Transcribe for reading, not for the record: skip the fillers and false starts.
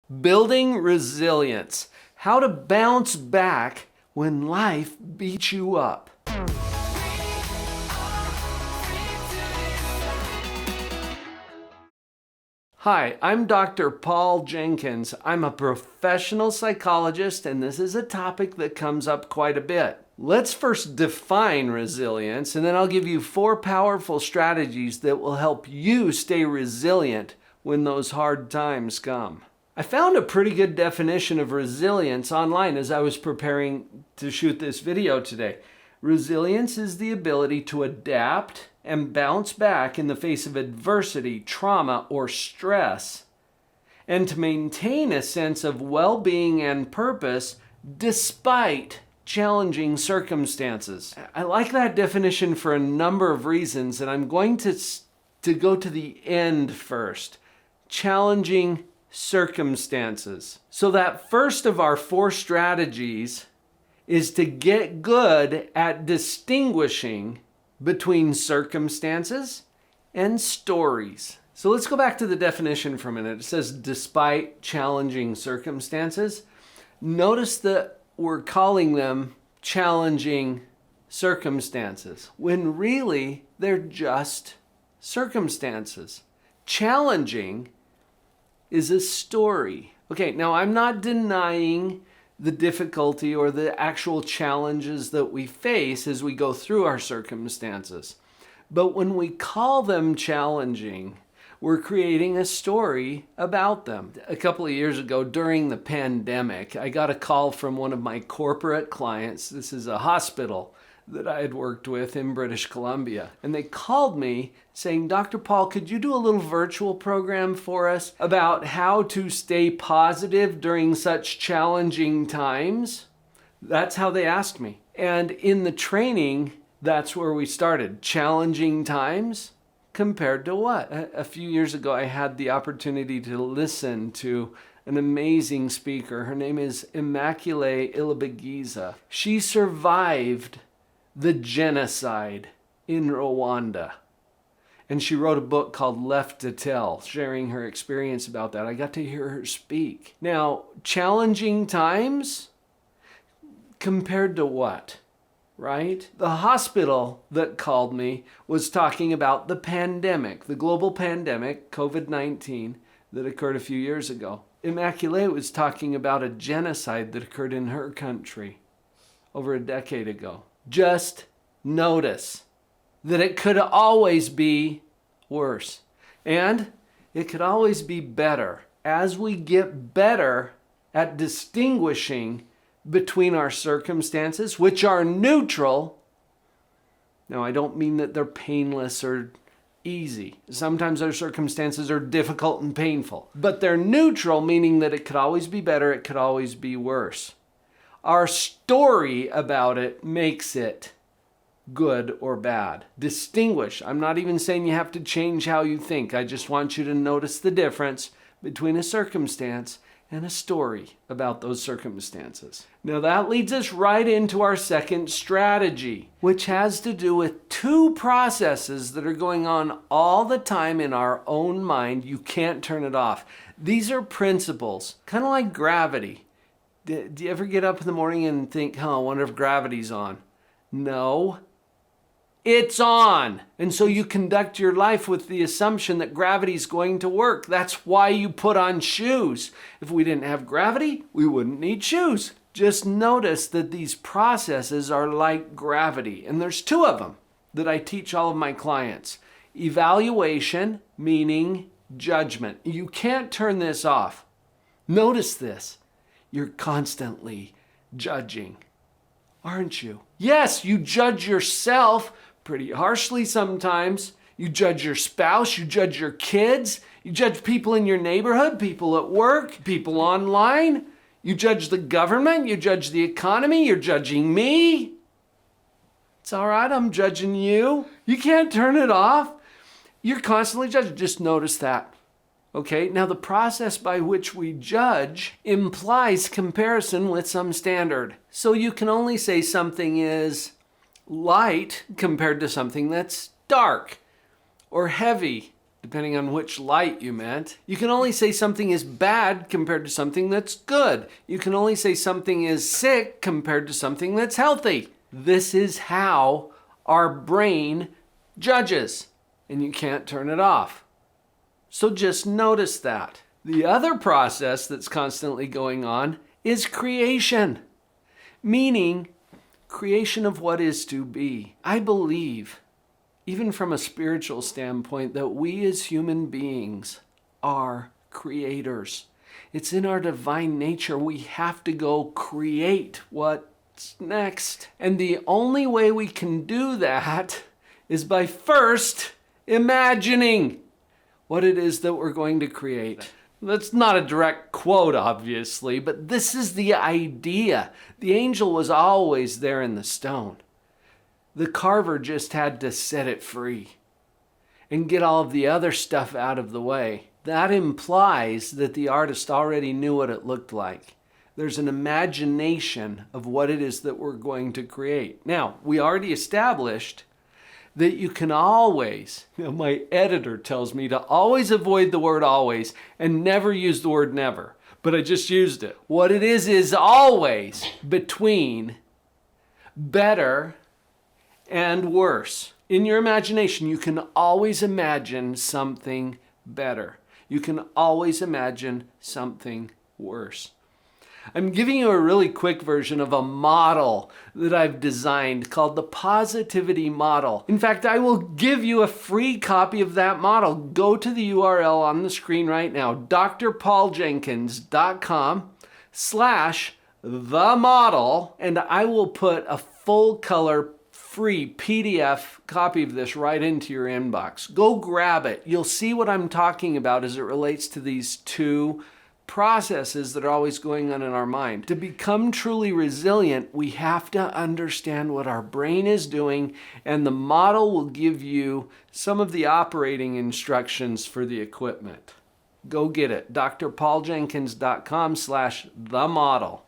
Building resilience. How to bounce back when life beats you up. Hi, I'm Dr. Paul Jenkins. I'm a professional psychologist, and this is a topic that comes up quite a bit. Let's first define resilience, and then I'll give you 4 powerful strategies that will help you stay resilient when those hard times come. I found a pretty good definition of resilience online as I was preparing to shoot this video today. Resilience is the ability to adapt and bounce back in the face of adversity, trauma, or stress, and to maintain a sense of well-being and purpose despite challenging circumstances. I like that definition for a number of reasons, and I'm going to go to the end first. Challenging circumstances. So that first of our 4 strategies is to get good at distinguishing between circumstances and stories. So let's go back to the definition for a minute. It says, despite challenging circumstances. Notice that we're calling them challenging circumstances, when really they're just circumstances. Challenging is a story. Okay, now I'm not denying the difficulty or the actual challenges that we face as we go through our circumstances. But when we call them challenging, we're creating a story about them. A couple of years ago during the pandemic, I got a call from one of my corporate clients. This is a hospital that I had worked with in British Columbia. And they called me saying, Dr. Paul, could you do a little virtual program for us about how to stay positive during such challenging times? That's how they asked me. And in the training, that's where we started. Challenging times compared to what? A few years ago, I had the opportunity to listen to an amazing speaker. Her name is Immaculée Ilibagiza. She survived the genocide in Rwanda. And she wrote a book called Left to Tell, sharing her experience about that. I got to hear her speak. Now, challenging times compared to what, right? The hospital that called me was talking about the pandemic, the global pandemic, COVID-19, that occurred a few years ago. Immaculée was talking about a genocide that occurred in her country over a decade ago. Just notice that it could always be worse, and it could always be better. As we get better at distinguishing between our circumstances, which are neutral. Now, I don't mean that they're painless or easy. Sometimes our circumstances are difficult and painful, but they're neutral, meaning that it could always be better, it could always be worse. Our story about it makes it good or bad. Distinguish. I'm not even saying you have to change how you think. I just want you to notice the difference between a circumstance and a story about those circumstances. Now that leads us right into our second strategy, which has to do with 2 processes that are going on all the time in our own mind. You can't turn it off. These are principles, kind of like gravity. Do you ever get up in the morning and think, I wonder if gravity's on? No, it's on. And so you conduct your life with the assumption that gravity's going to work. That's why you put on shoes. If we didn't have gravity, we wouldn't need shoes. Just notice that these processes are like gravity. And there's 2 of them that I teach all of my clients. Evaluation, meaning judgment. You can't turn this off. Notice this. You're constantly judging, aren't you? Yes, you judge yourself pretty harshly sometimes. You judge your spouse, you judge your kids, you judge people in your neighborhood, people at work, people online. You judge the government, you judge the economy, you're judging me. It's all right, I'm judging you. You can't turn it off. You're constantly judging. Just notice that. Okay, now the process by which we judge implies comparison with some standard. So you can only say something is light compared to something that's dark, or heavy depending on which light you meant. You can only say something is bad compared to something that's good. You can only say something is sick compared to something that's healthy. This is how our brain judges, and you can't turn it off. So just notice that. The other process that's constantly going on is creation, meaning creation of what is to be. I believe, even from a spiritual standpoint, that we as human beings are creators. It's in our divine nature. We have to go create what's next. And the only way we can do that is by first imagining what it is that we're going to create. That's not a direct quote, obviously, but this is the idea. The angel was always there in the stone. The carver just had to set it free and get all of the other stuff out of the way. That implies that the artist already knew what it looked like. There's an imagination of what it is that we're going to create. Now, we already established that you can always, my editor tells me to always avoid the word always and never use the word never, but I just used it. What it is always between better and worse. In your imagination, you can always imagine something better. You can always imagine something worse. I'm giving you a really quick version of a model that I've designed called the positivity model. In fact, I will give you a free copy of that model. Go to the URL on the screen right now, drpauljenkins.com/themodel, and I will put a full color free PDF copy of this right into your inbox. Go grab it. You'll see what I'm talking about as it relates to these two processes that are always going on in our mind. To become truly resilient, we have to understand what our brain is doing, and the model will give you some of the operating instructions for the equipment. Go get it. drpauljenkins.com/themodel.